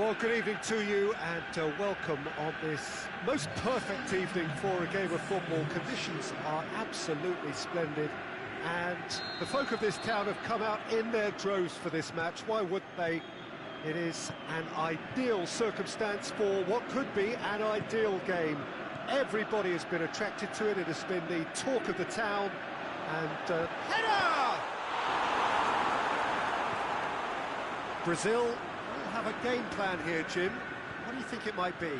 Well, good evening to you and welcome on this most perfect evening for a game of football. Conditions are absolutely splendid and the folk of this town have come out in their droves for this match. Why wouldn't they? It is an ideal circumstance for what could be an ideal game. Everybody has been attracted to it. It has been the talk of the town and header! Brazil will have a game plan here, Jim. What do you think it might be?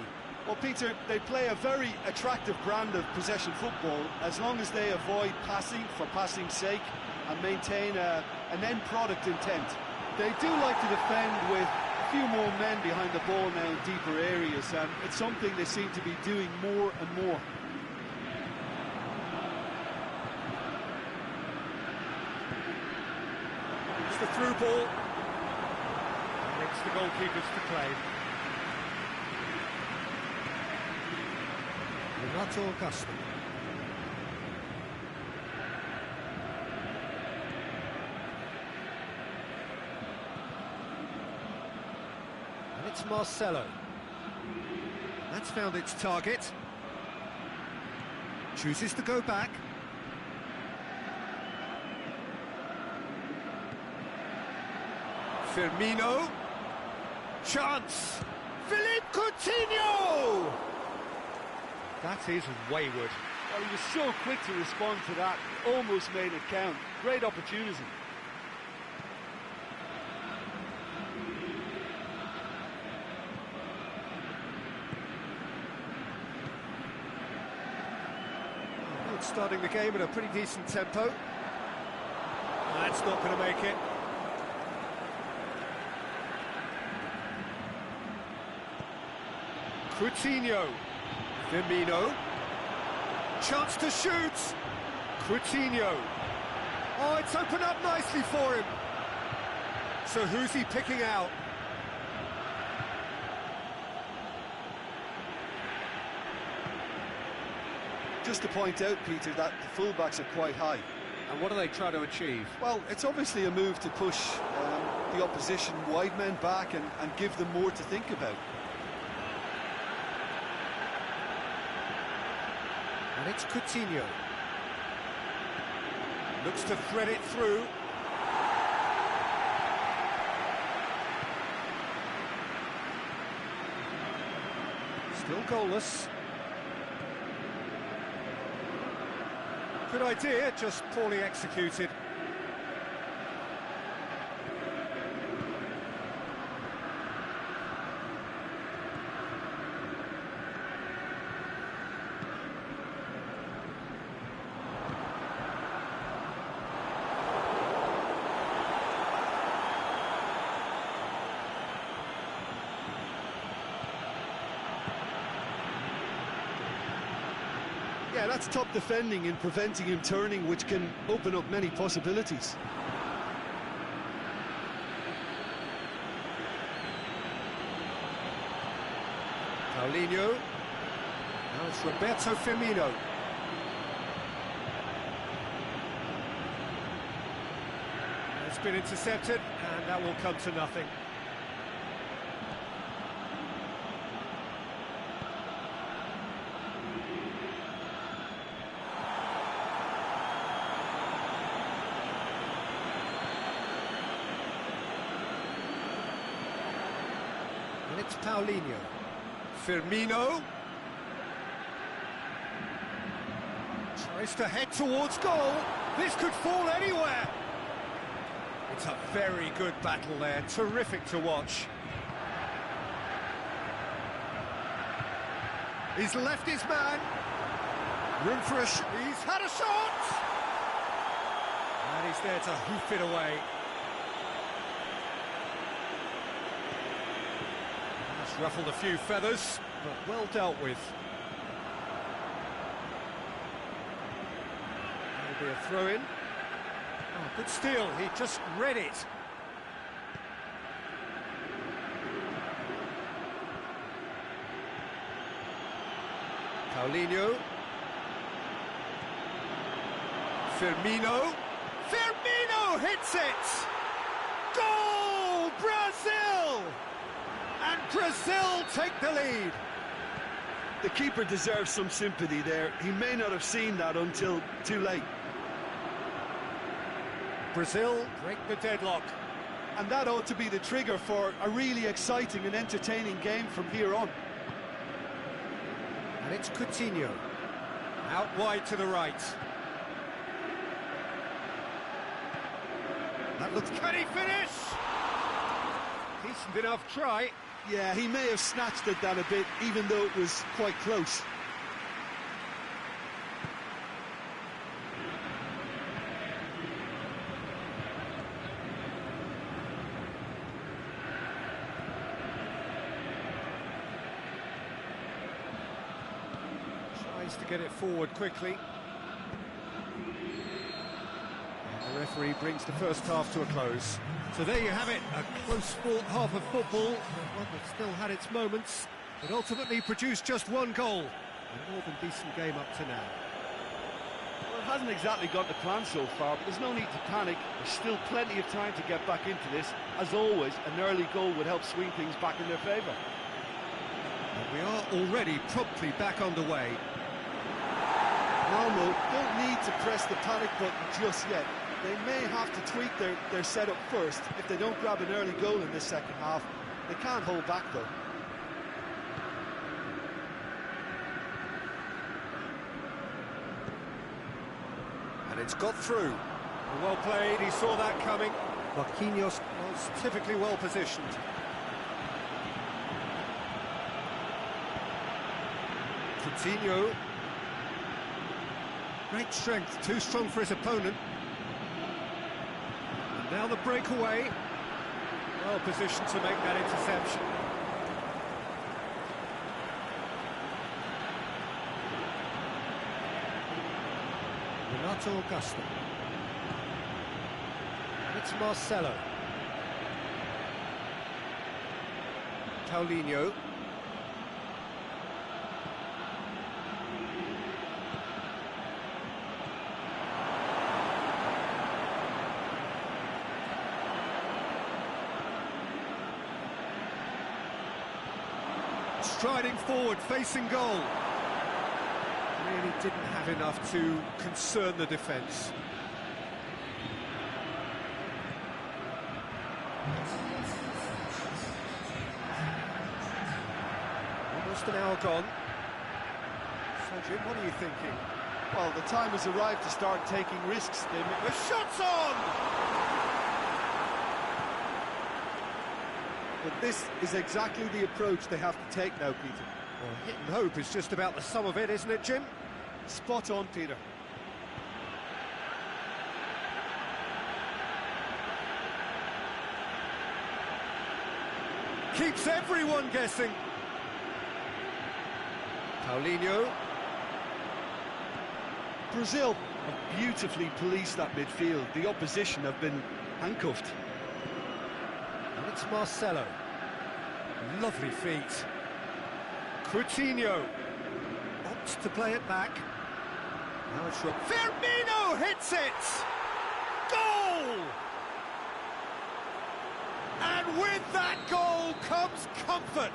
Well, Peter, they play a very attractive brand of possession football as long as they avoid passing for passing's sake and maintain an end product intent. They do like to defend with a few more men behind the ball now in deeper areas, and it's something they seem to be doing more and more. It's the through ball. And it's the goalkeepers to claim. Renato Augusto. And it's Marcelo. That's found its target. Chooses to go back. Firmino. Chance. Philippe Coutinho! That is wayward. Well, he was so quick to respond to that, almost made it count. Great opportunity. Good, starting the game at a pretty decent tempo. That's not going to make it. Coutinho. Firmino. Chance to shoot. Coutinho. Oh, it's opened up nicely for him. So who's he picking out? Just to point out, Peter, that the fullbacks are quite high. And what are they trying to achieve? Well, it's obviously a move to push the opposition wide men back and give them more to think about. And it's Coutinho. Looks to thread it through. Still goalless. Good idea, just poorly executed. Yeah, that's top defending and preventing him turning, which can open up many possibilities. Paulinho. Now it's Roberto Firmino. It's been intercepted, and that will come to nothing. And it's Paulinho. Firmino. Tries to head towards goal. This could fall anywhere. It's a very good battle there. Terrific to watch. He's left his man. Room for a shot. He's had a shot. And he's there to hoof it away. Ruffled a few feathers, but well dealt with. That'll be a throw-in. Oh, good steal, he just read it. Paulinho. Firmino. Firmino hits it! Goal, Brazil! And Brazil take the lead. The keeper deserves some sympathy there. He may not have seen that until too late. Brazil break the deadlock. And that ought to be the trigger for a really exciting and entertaining game from here on. And it's Coutinho. Out wide to the right. That looks... Can he finish? Decent enough try. Yeah, he may have snatched at that a bit, even though it was quite close. Tries to get it forward quickly. And the referee brings the first half to a close. So there you have it, a close-fought half of football, one that still had its moments, but ultimately produced just one goal. A more than decent game up to now. Well, it hasn't exactly gone to plan so far, but there's no need to panic. There's still plenty of time to get back into this. As always, an early goal would help swing things back in their favour. And we are already promptly back underway. Malmo don't need to press the panic button just yet. They may have to tweak their setup first. If they don't grab an early goal in this second half, they can't hold back though. And it's got through. Well played, he saw that coming. Marquinhos was typically well positioned. Coutinho. Great strength, too strong for his opponent. And now the breakaway. Well positioned to make that interception. Renato Augusto. And it's Marcelo. Paulinho. Striding forward, facing goal. Really didn't have enough to concern the defence. Almost an hour gone. So, Jim, what are you thinking? Well, the time has arrived to start taking risks. The shot's on! But this is exactly the approach they have to take now, Peter. Well, hit and hope is just about the sum of it, isn't it, Jim? Spot on, Peter. Keeps everyone guessing. Paulinho. Brazil have beautifully policed that midfield. The opposition have been handcuffed. And it's Marcelo. Lovely feet. Coutinho opts to play it back. Now it's from Firmino hits it! Goal! And with that goal comes comfort.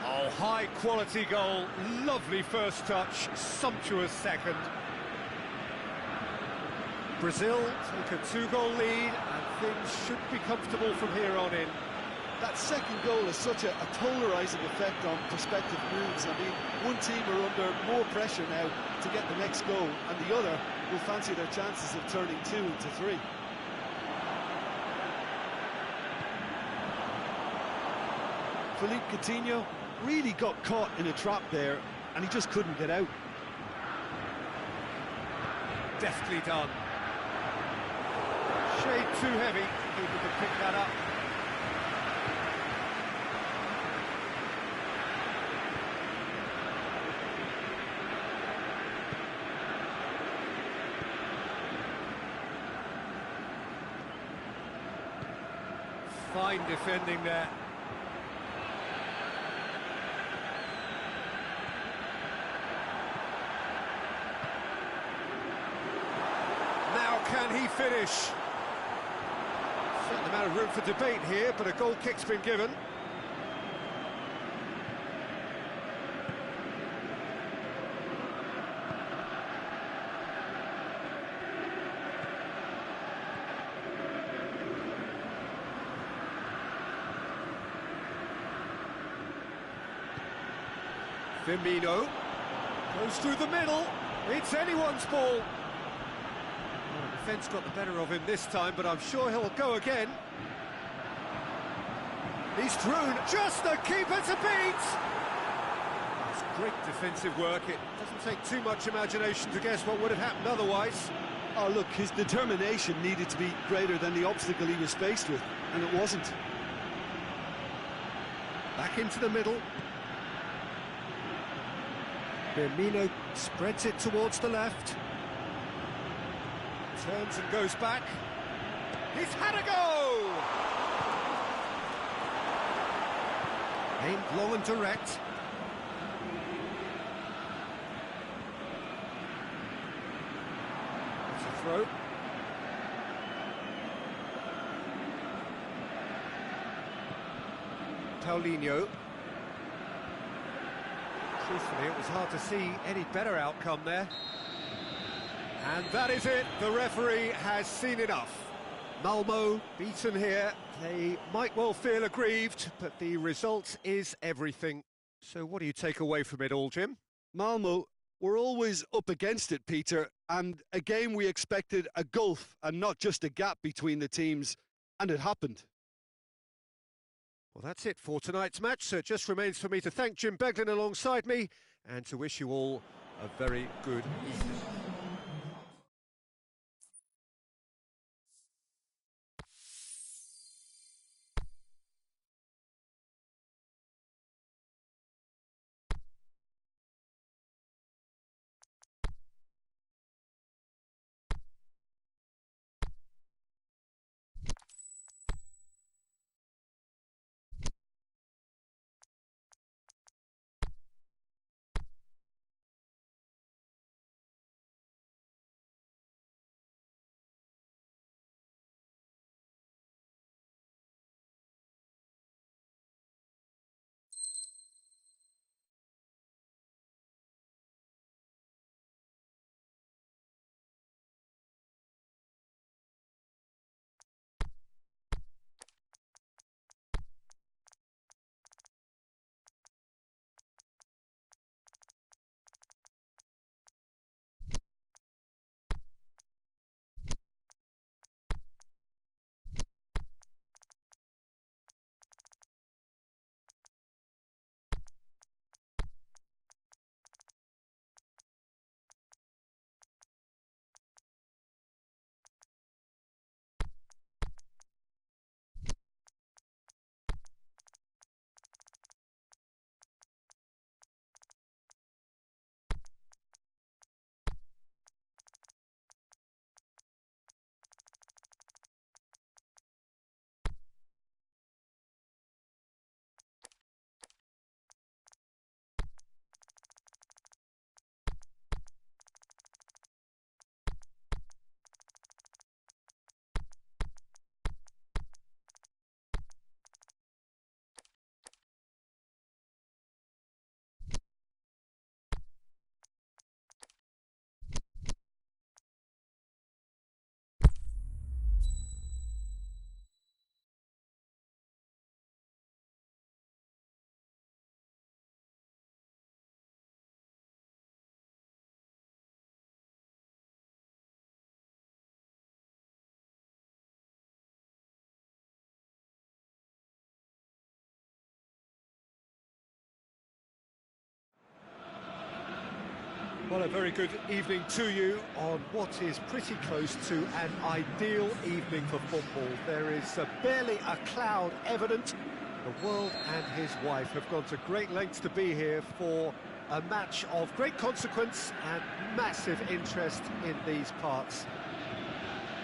Oh, high-quality goal. Lovely first touch, sumptuous second. Brazil take a 2-goal lead, and things should be comfortable from here on in. That second goal has such a polarising effect on prospective moves. I mean, one team are under more pressure now to get the next goal, and the other will fancy their chances of turning 2 into 3. Philippe Coutinho really got caught in a trap there, and he just couldn't get out. Deftly done. Shade too heavy, people can pick that up. Fine defending there. Now can he finish? Certain amount of room for debate here, but a goal kick's been given. Firmino goes through the middle. It's anyone's ball. Well, the defence got the better of him this time, but I'm sure he'll go again. He's through, just the keeper to beat! It's great defensive work. It doesn't take too much imagination to guess what would have happened otherwise. Oh, look, his determination needed to be greater than the obstacle he was faced with, and it wasn't. Back into the middle. Firmino spreads it towards the left. Turns and goes back. He's had a go! Aimed long and direct. It's a throw. Paulinho. Truthfully, it was hard to see any better outcome there. And that is it. The referee has seen enough. Malmo beaten here. They might well feel aggrieved, but the result is everything. So what do you take away from it all, Jim? Malmo were always up against it, Peter, and a game we expected a gulf and not just a gap between the teams, and it happened. Well, that's it for tonight's match, so it just remains for me to thank Jim Beglin alongside me and to wish you all a very good evening. Well, a very good evening to you on what is pretty close to an ideal evening for football. There is barely a cloud evident. The world and his wife have gone to great lengths to be here for a match of great consequence and massive interest in these parts.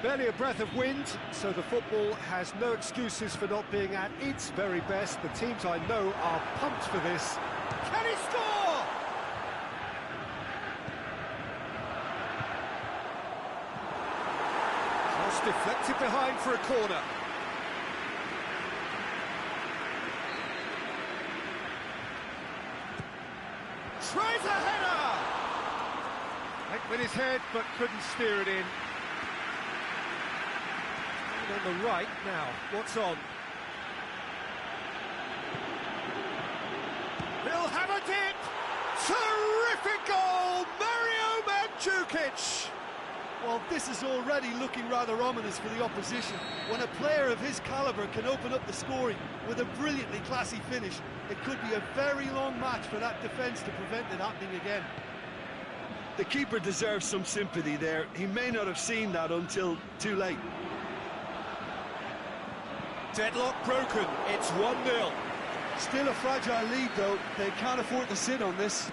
Barely a breath of wind, so the football has no excuses for not being at its very best. The teams I know are pumped for this. Can he score? Deflected behind for a corner. Tries a header! Went with his head, but couldn't steer it in. And on the right now, what's on? He'll have a dip! Terrific goal! Mario Mandzukic! Well, this is already looking rather ominous for the opposition. When a player of his calibre can open up the scoring with a brilliantly classy finish, it could be a very long match for that defence to prevent it happening again. The keeper deserves some sympathy there. He may not have seen that until too late. Deadlock broken, it's 1-0. Still a fragile lead, though. They can't afford to sit on this.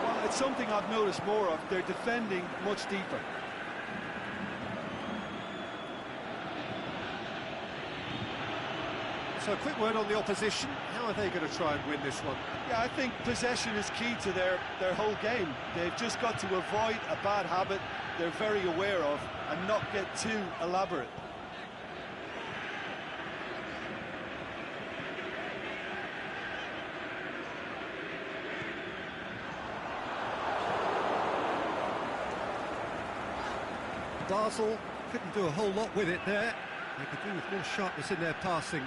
Well, it's something I've noticed more of. They're defending much deeper. So a quick word on the opposition. How are they going to try and win this one? Yeah, I think possession is key to their whole game. They've just got to avoid a bad habit they're very aware of and not get too elaborate. Basel couldn't do a whole lot with it there. They could do with more sharpness in their passing.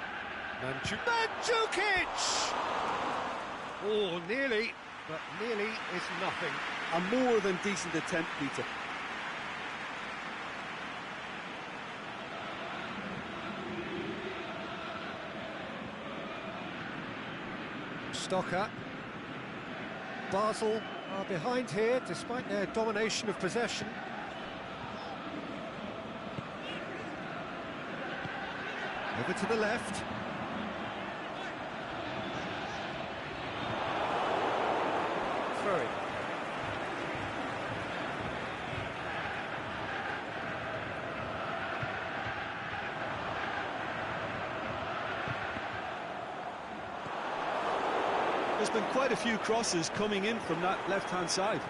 Mandzukic! Oh, nearly, but nearly is nothing. A more than decent attempt, Peter. Stocker. Basel are behind here, despite their domination of possession. Over to the left. Throw it. There's been quite a few crosses coming in from that left-hand side.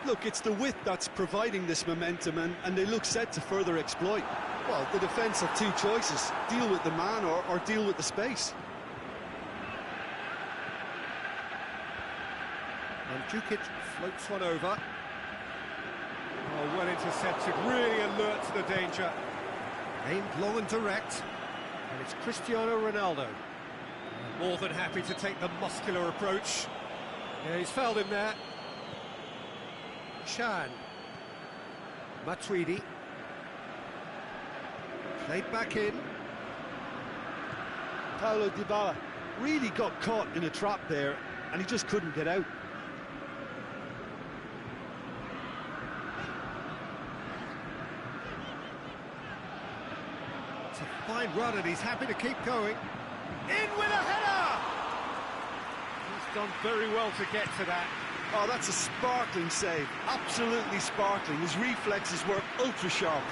Look, it's the width that's providing this momentum, and they look set to further exploit. Well, the defence have two choices: deal with the man or deal with the space. Mandzukic floats one over. Oh, well intercepted, really alert to the danger. Aimed long and direct, and it's Cristiano Ronaldo. More than happy to take the muscular approach. Yeah, he's fouled him there. Chan. Matuidi. Played back in. Paulo Dybala really got caught in a trap there, and he just couldn't get out. It's a fine run, and he's happy to keep going. In with a header! He's done very well to get to that. Oh, that's a sparkling save. Absolutely sparkling. His reflexes were ultra sharp.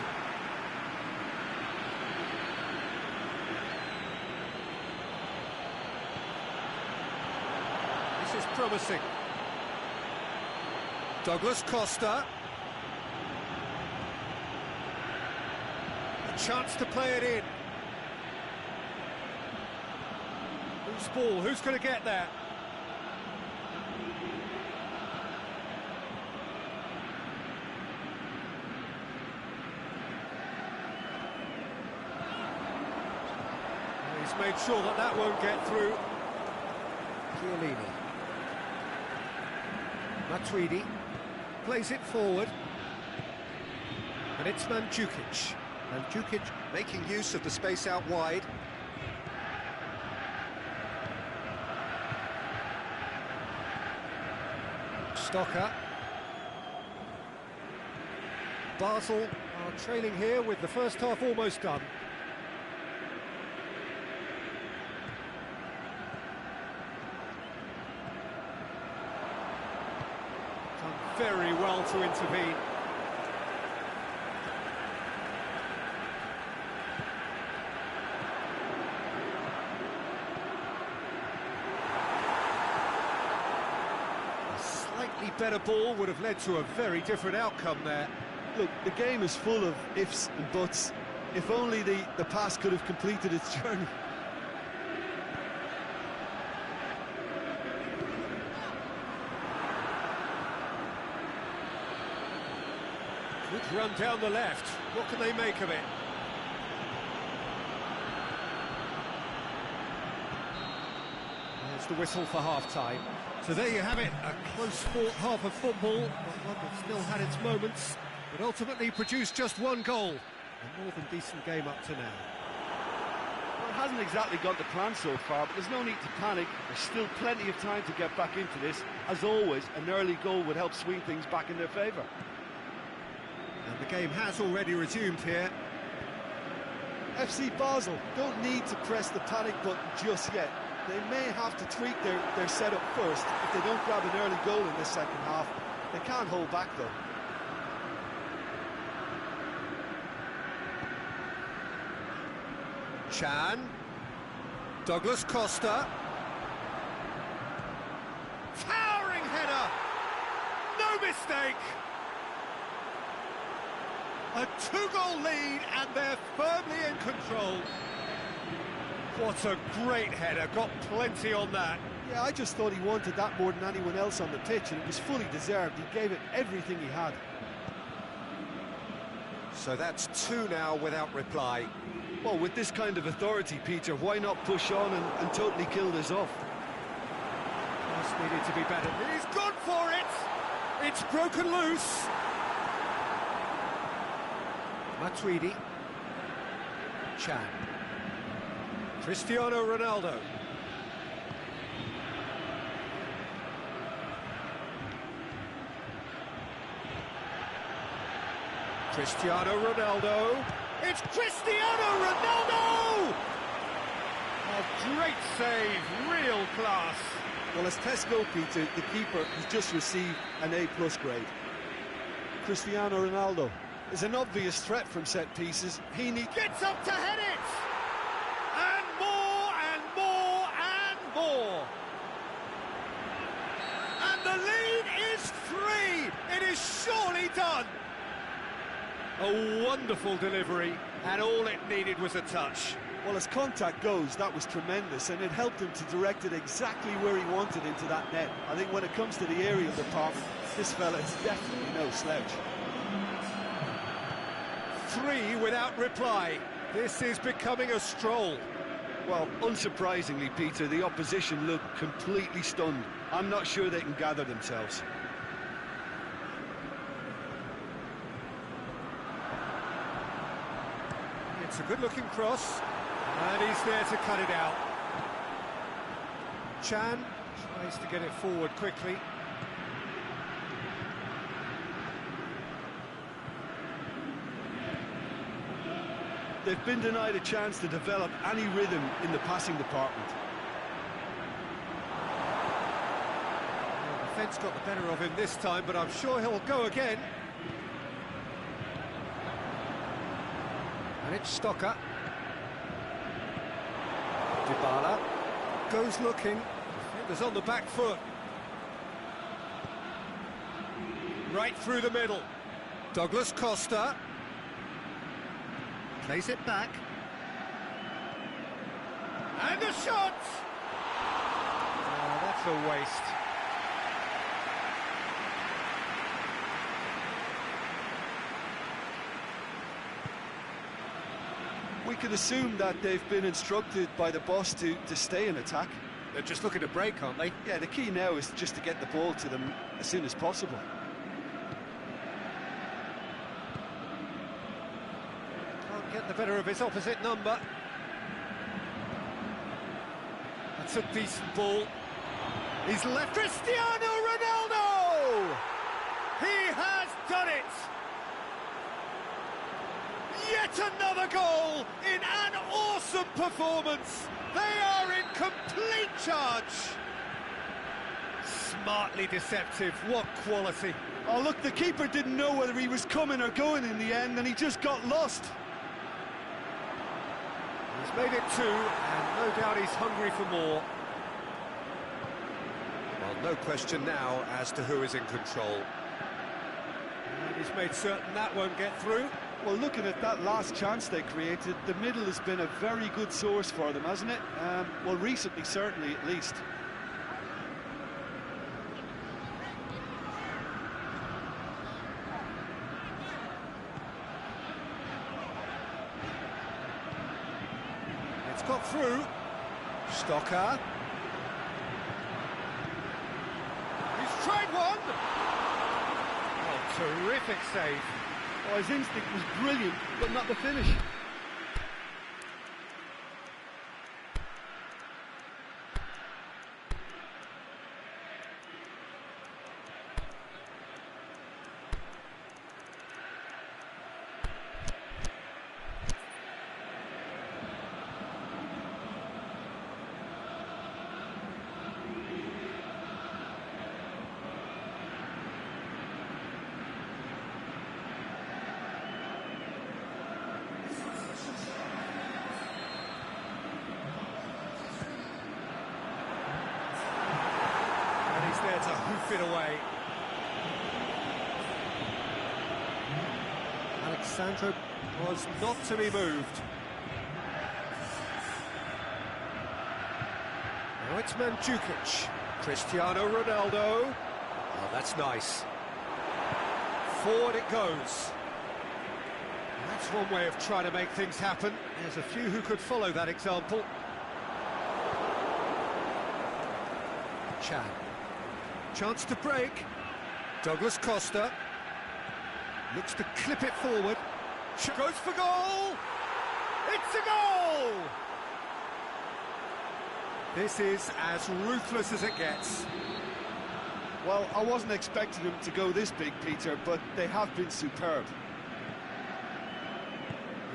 This is promising. Douglas Costa. A chance to play it in. Who's ball? Who's going to get there? He's made sure that that won't get through. Chiellini. Matuidi plays it forward. And it's Mandzukic. Mandzukic making use of the space out wide. Stocker. Basel are trailing here with the first half almost done. Done very well to intervene. Better ball would have led to a very different outcome there. Look, the game is full of ifs and buts. If only the pass could have completed its journey. Good run down the left. What can they make of it? sounds the whistle for half-time. So there you have it, a close-fought half of football, but one that still had its moments, but ultimately produced just one goal. A more than decent game up to now. Well, it hasn't exactly gone to plan so far, but there's no need to panic. There's still plenty of time to get back into this. As always, an early goal would help swing things back in their favour. And the game has already resumed here. FC Basel don't need to press the panic button just yet. They may have to tweak their setup first if they don't grab an early goal in this second half. They can't hold back though. Chan, Douglas Costa, towering header, no mistake. A two-goal lead and they're firmly in control. What a great header, got plenty on that. Yeah, I just thought he wanted that more than anyone else on the pitch, and it was fully deserved. He gave it everything he had. So that's two now without reply. Well, with this kind of authority, Peter, why not push on and totally kill this off? Just needed to be better. He's gone for it! It's broken loose. Matuidi. Chan. Cristiano Ronaldo. Cristiano Ronaldo. It's Cristiano Ronaldo! A great save, real class. Well, as tests go, Peter, the keeper has just received an A+ grade. Cristiano Ronaldo is an obvious threat from set pieces. He gets up to head it! And more, and more, and more! And the lead is 3! It is surely done! A wonderful delivery, and all it needed was a touch. Well, as contact goes, that was tremendous, and it helped him to direct it exactly where he wanted into that net. I think when it comes to the aerial department, this fella is definitely no slouch. 3 without reply. This is becoming a stroll. Well, unsurprisingly, Peter, the opposition look completely stunned. I'm not sure they can gather themselves. It's a good-looking cross, and he's there to cut it out. Chan tries to get it forward quickly. They've been denied a chance to develop any rhythm in the passing department. Well, the defence got the better of him this time, but I'm sure he'll go again. And it's Stocker. Dybala goes looking. Defenders on the back foot. Right through the middle. Douglas Costa. Plays it back. And a shot! Oh, that's a waste. We could assume that they've been instructed by the boss to stay in attack. They're just looking to break, aren't they? Yeah, the key now is just to get the ball to them as soon as possible. Can't get the better of his opposite number. That's a decent ball. He's left. Cristiano Ronaldo! He has done it! Yet another goal in an awesome performance. They are in complete charge. Smartly deceptive, what quality. Oh, look, the keeper didn't know whether he was coming or going in the end, and he just got lost. He's made it 2, and no doubt he's hungry for more. Well, no question now as to who is in control. And he's made certain that won't get through. Well, looking at that last chance they created, the middle has been a very good source for them, hasn't it? Well, recently, certainly, at least. It's got through. Stocker. one! Oh, terrific save. Oh, his instinct was brilliant, but not the finish. There to hoof it away. Alexandro was not to be moved. Now it's Mandzukic. Cristiano Ronaldo. Oh, that's nice. Forward it goes. That's one way of trying to make things happen. There's a few who could follow that example. Chan. Chance to break. Douglas Costa looks to clip it forward. Goes for goal. It's a goal. This is as ruthless as it gets. Well, I wasn't expecting them to go this big, Peter, but they have been superb.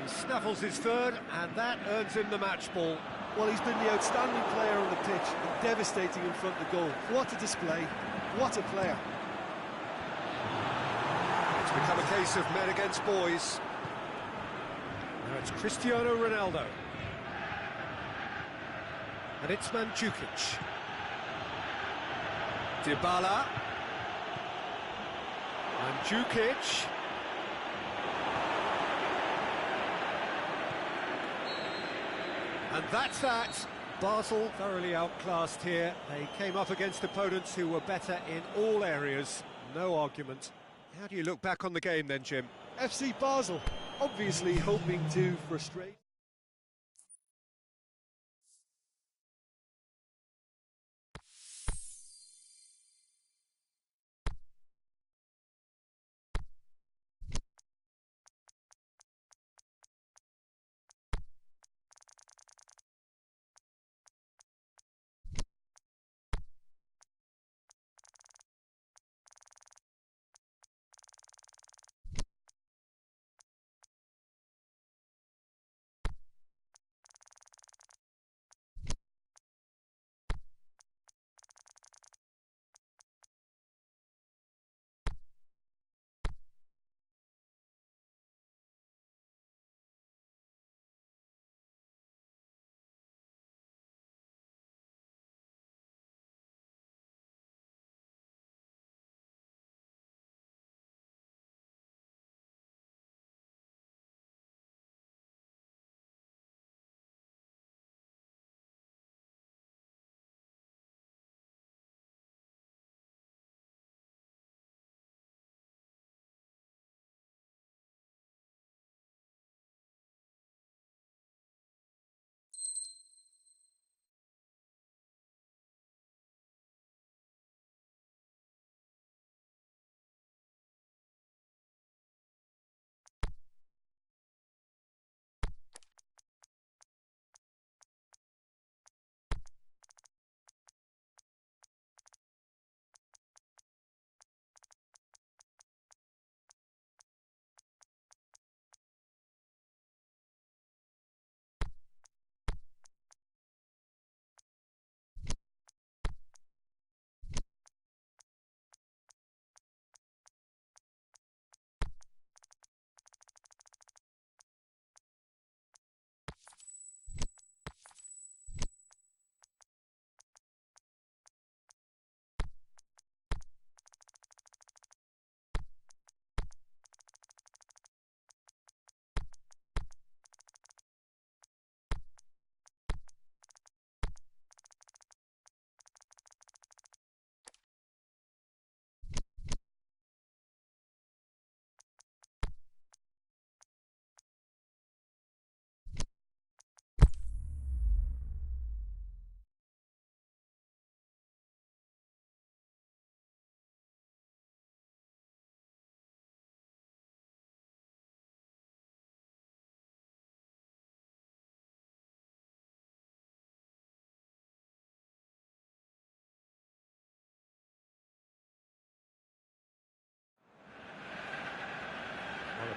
He snaffles his third, and that earns him the match ball. Well, he's been the outstanding player on the pitch and devastating in front of the goal. What a display. What a player. It's become a case of men against boys. Now it's Cristiano Ronaldo. And it's Mandzukic. Dybala. Mandzukic. And that's that. Basel thoroughly outclassed here. They came up against opponents who were better in all areas. No argument. How do you look back on the game then, Jim? FC Basel, obviously hoping to frustrate.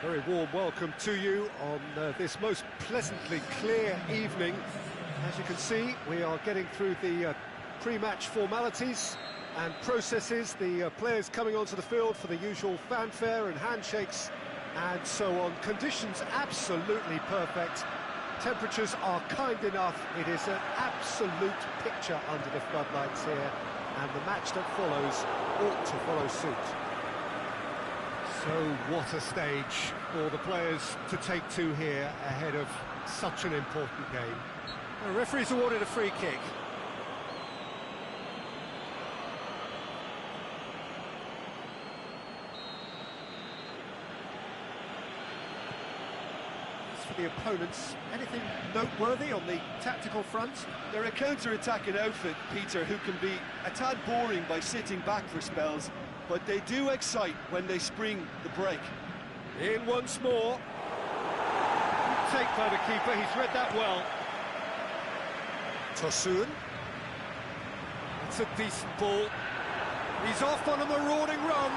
Very warm welcome to you on this most pleasantly clear evening. As you can see, we are getting through the pre-match formalities and processes, the players coming onto the field for the usual fanfare and handshakes and so on. Conditions absolutely perfect. Temperatures are kind enough. It is an absolute picture under the floodlights here, and the match that follows ought to follow suit. So what a stage for the players to take to here ahead of such an important game. The referee's awarded a free kick. As for the opponents, anything noteworthy on the tactical front? They're a counter-attacking outfit, Peter, who can be a tad boring by sitting back for spells, but they do excite when they spring the break. In once more. Good take by the keeper, he's read that well. Tosun. It's a decent ball. He's off on a marauding run.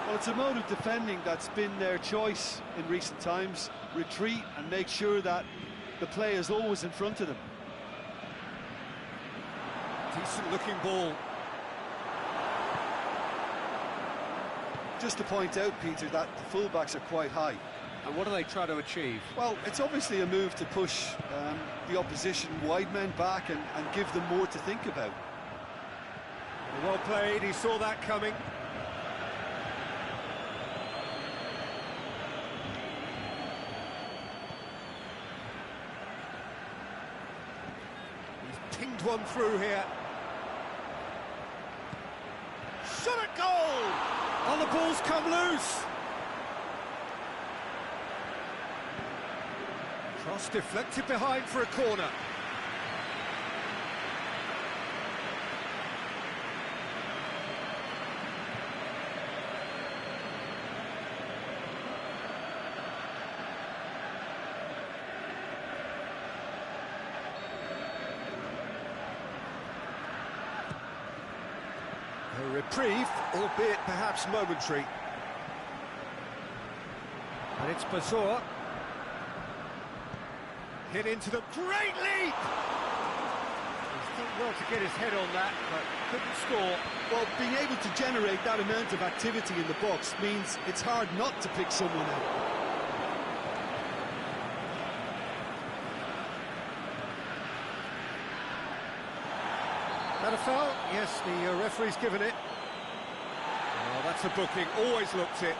Well, it's a mode of defending that's been their choice in recent times. Retreat and make sure that the play is always in front of them. Decent looking ball. Just to point out, Peter, that the fullbacks are quite high. And what do they try to achieve? Well, it's obviously a move to push the opposition wide men back and give them more to think about. Well played, he saw that coming. He's pinged one through here. Shot at goal! And the ball's come loose. Cross deflected behind for a corner. A reprieve, albeit perhaps momentary. And it's Bazor. Hit into the great leap! He's done well to get his head on that, but couldn't score. Well, being able to generate that amount of activity in the box means it's hard not to pick someone out. That a foul? Yes, the referee's given it. Oh, that's a booking, always looked it.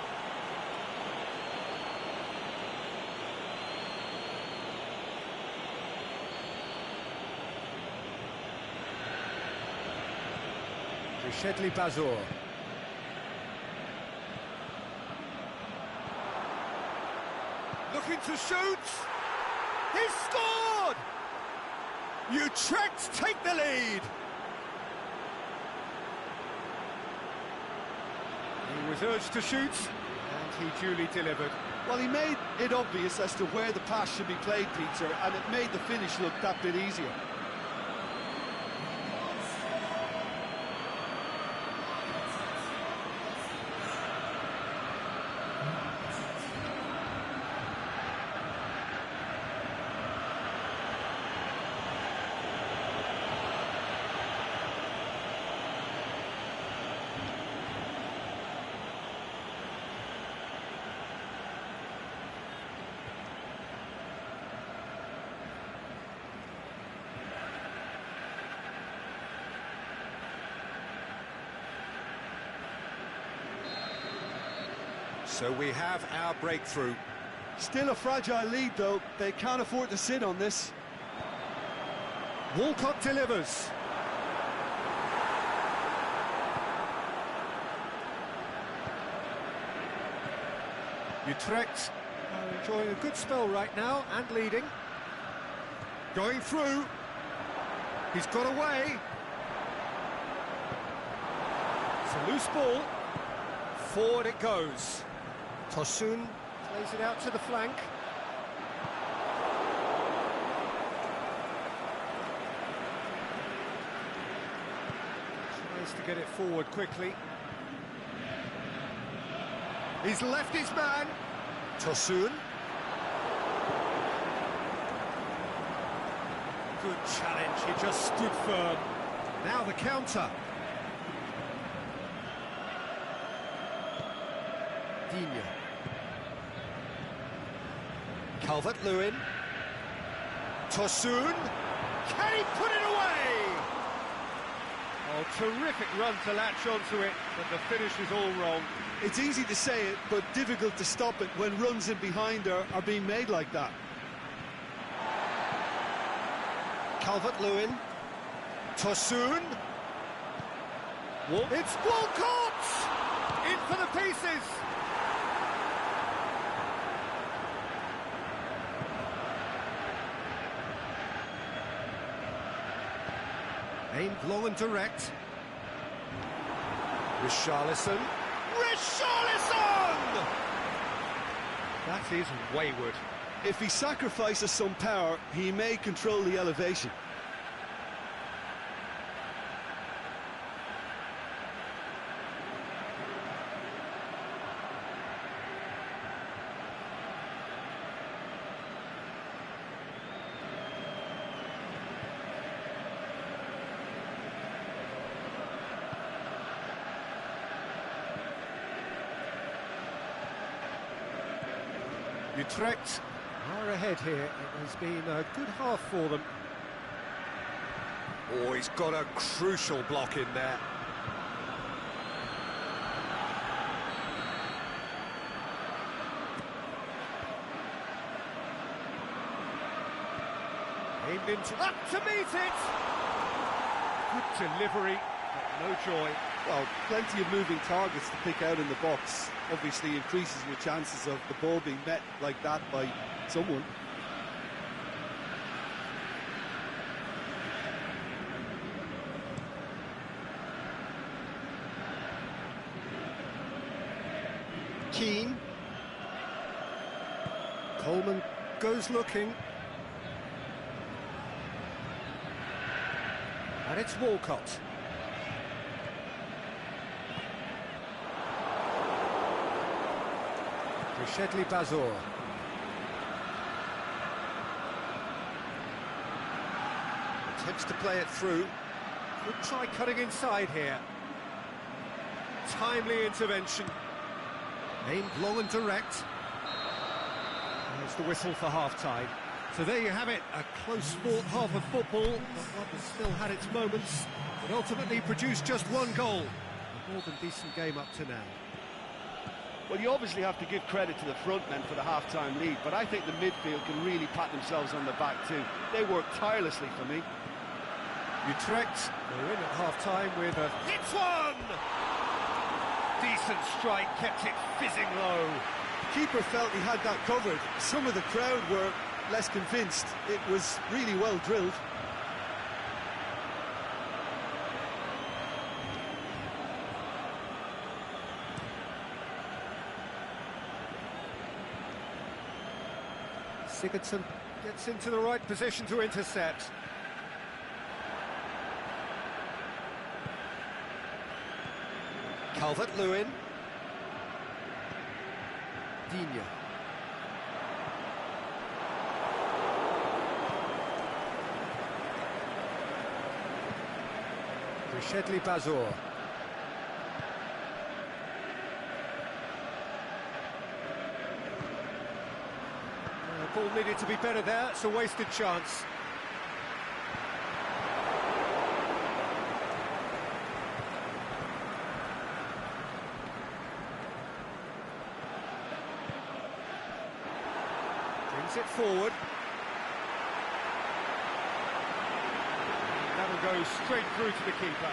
Shedley Bazor. Looking to shoot. He's scored! Utrecht take the lead. He was urged to shoot, and he duly delivered. Well, he made it obvious as to where the pass should be played, Peter, and it made the finish look that bit easier. So we have our breakthrough. Still a fragile lead, though. They can't afford to sit on this. Walcott delivers. Utrecht are enjoying a good spell right now and leading. Going through. He's got away. It's a loose ball. Forward it goes. Tosun plays it out to the flank. Tries to get it forward quickly. He's left his man. Tosun. Good challenge, he just stood firm. Now the counter. Digne. Calvert-Lewin. Tosun. Can he put it away? Oh, terrific run to latch onto it, but the finish is all wrong. It's easy to say it, but difficult to stop it when runs in behind are being made like that. Calvert-Lewin. Tosun. It's Walcott! In for the pieces! Aimed long and direct. Richarlison. Richarlison! That is wayward. If he sacrifices some power, he may control the elevation. Utrecht are ahead here. It has been a good half for them. Oh, he's got a crucial block in there. Aimed into... Up to meet it! Good delivery, but no joy. Well, plenty of moving targets to pick out in the box. Obviously increases your chances of the ball being met like that by someone. Keane. Coleman goes looking. And it's Walcott. Shedley Bazor. Attempts to play it through. Could try cutting inside here. Timely intervention. Aimed long and direct. There's the whistle for half-time. So there you have it, a close-fought half of football, but one that still had its moments. It ultimately produced just one goal. A more than decent game up to now. Well, you obviously have to give credit to the front men for the half-time lead, but I think the midfield can really pat themselves on the back too. They worked tirelessly for me. Utrecht, they're in at half-time with a... Hits one! Decent strike, kept it fizzing low. The keeper felt he had that covered. Some of the crowd were less convinced. It was really well drilled. Sigurdsson gets into the right position to intercept. Calvert-Lewin. Digne. Shedley Bazor. The ball needed to be better there, it's a wasted chance. Brings it forward. That'll go straight through to the keeper.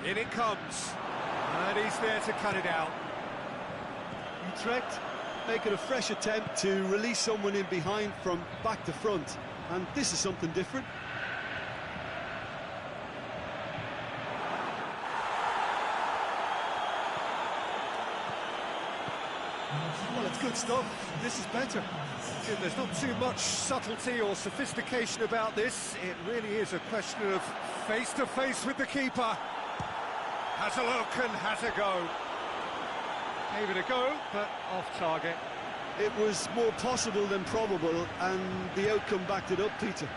In it comes, and he's there to cut it out. Utrecht making a fresh attempt to release someone in behind from back to front, and this is something different. Well, Good stuff. This is better. There's not too much subtlety or sophistication about this. It really is a question of face-to-face with the keeper. Has a look and has a go. Gave it a go, but off target. It was more possible than probable, and the outcome backed it up, Peter.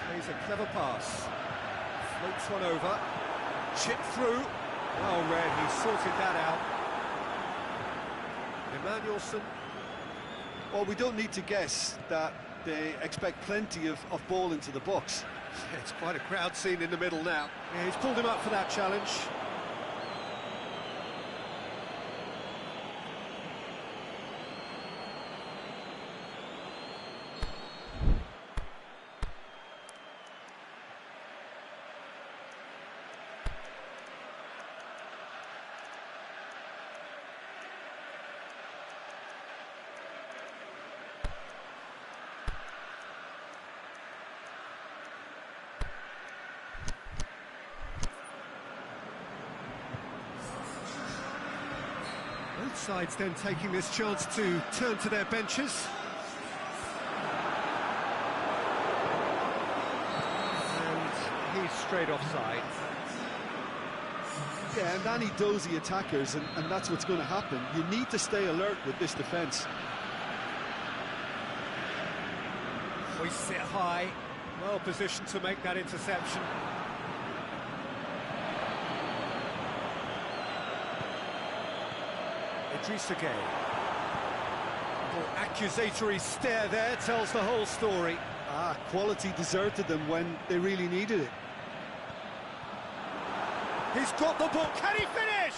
Plays a clever pass. Floats one over. Chip through. Well read, he sorted that out. Emmanuelson. Well, we don't need to guess that they expect plenty of ball into the box. It's quite a crowd scene in the middle now. Yeah, he's pulled him up for that challenge. Both sides then taking this chance to turn to their benches. And he's straight offside. Yeah, and any dozy attackers, and that's what's going to happen. You need to stay alert with this defence. Hoists it high, well positioned to make that interception. Idrissa Gueye. Little accusatory stare there tells the whole story. Quality deserted them when they really needed it. He's got the ball, can he finish?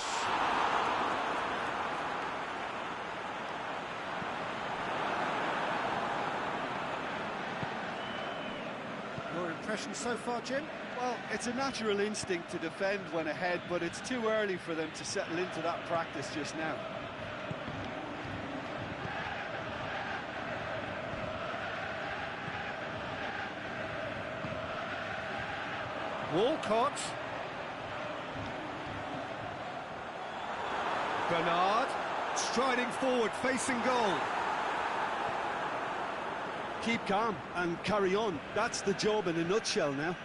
Your impression so far, Jim? Well, it's a natural instinct to defend when ahead, but it's too early for them to settle into that practice just now. Walcott. Bernard, striding forward, facing goal. Keep calm and carry on. That's the job in a nutshell now.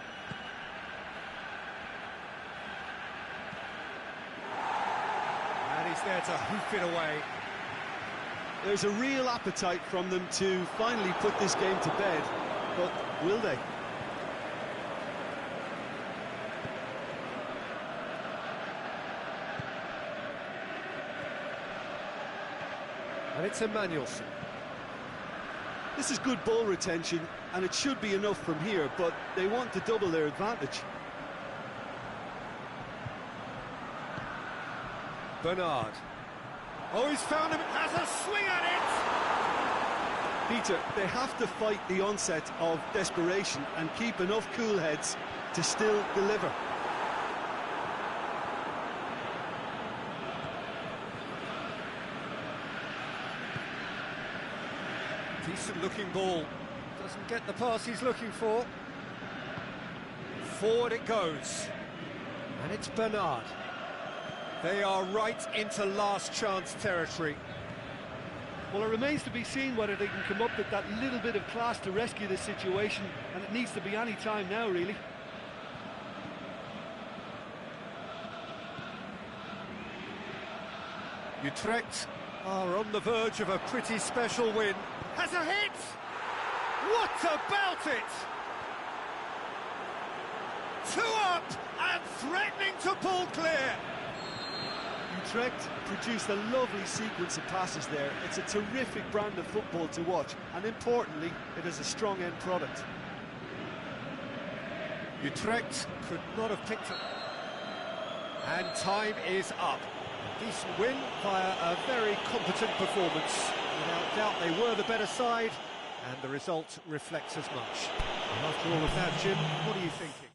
And he's there to hoof it away. There's a real appetite from them to finally put this game to bed, but will they? And it's Emmanuelson. This is good ball retention, and it should be enough from here, but they want to double their advantage. Bernard. Oh, he's found him, has a swing at it! Peter, they have to fight the onset of desperation and keep enough cool heads to still deliver. Decent looking ball. Doesn't get the pass he's looking for. Forward it goes. And it's Bernard. They are right into last chance territory. Well, it remains to be seen whether they can come up with that little bit of class to rescue this situation, and it needs to be any time now, really. Utrecht are on the verge of a pretty special win. Has a hit! What about it? 2 up and threatening to pull clear. Utrecht produced a lovely sequence of passes there. It's a terrific brand of football to watch, and importantly, it is a strong end product. Utrecht could not have picked it. And time is up. Decent win via a very competent performance. Without doubt they were the better side, and the result reflects as much. And after all of that, Jim, what are you thinking?